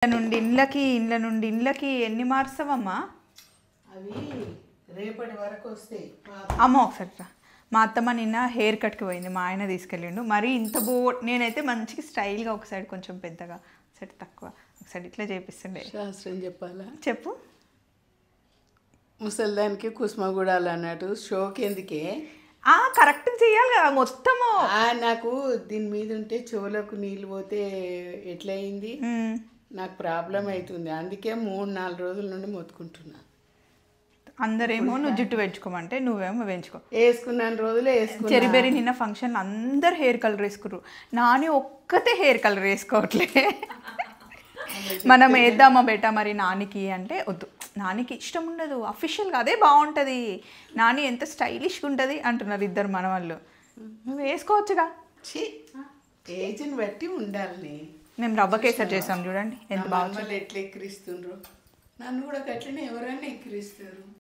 ఇండ్ల నుండి ఇండ్లకి ఎన్ని మారుస్తావమ్మా? అవి రేపటి వరకు వస్తాయి. అమ్మ ఒకసారి రా. మా అత్తమ్మ నిన్న హెయిర్ కట్కి పోయింది, మా ఆయన తీసుకెళ్ళిండు. మరి ఇంత నేనైతే మంచిగా స్టైల్గా ఒక సైడ్ కొంచెం పెద్దగా, ఒక సైడ్ తక్కువ, ఒక సైడ్ ఇట్లా చేపిస్తుండే. శాస్త్రం చెప్పాలా? చెప్పు. ముసలిదానికి కుసుమగూడాలు అన్నట్టు షోకి ఎందుకే కరెక్ట్ చేయాలి కదా మొత్తము. నాకు దీని మీద ఉంటే చెవులకు నీళ్ళు పోతే ఎట్లయింది, నాకు ప్రాబ్లం అవుతుంది. అందుకే 3-4 రోజుల నుండి మొత్తుకుంటున్నా. అందరేమో నువ్వు జుట్టు పెంచుకోమంటే నువ్వేమో పెంచుకో. వేసుకున్నాను రోజులే వేసుకున్నా. చెరిబెరి నిన్న ఫంక్షన్ అందరు హెయిర్ కలర్ వేసుకుర్రు, నాని ఒక్కతే హెయిర్ కలర్ వేసుకోవట్లే. మనం వేద్దామా బేటా మరి నానికి అంటే వద్దు, నానికి ఇష్టం ఉండదు, అఫీషియల్గా అదే బాగుంటుంది, నాని ఎంత స్టైలిష్గా ఉంటుంది అంటున్నారు ఇద్దరు మన వాళ్ళు. నువ్వు వేసుకోవచ్చుగా. ఏజ్ని బట్టి ఉండాలి. మేము రవ్వ కేసరి చేసాం చూడండి ఎంత బాగా. ఎట్లా ఎక్కిరిస్తుండ్రు, నన్ను కూడా గట్లనే ఎవరైనా ఎక్కిరిస్తారు.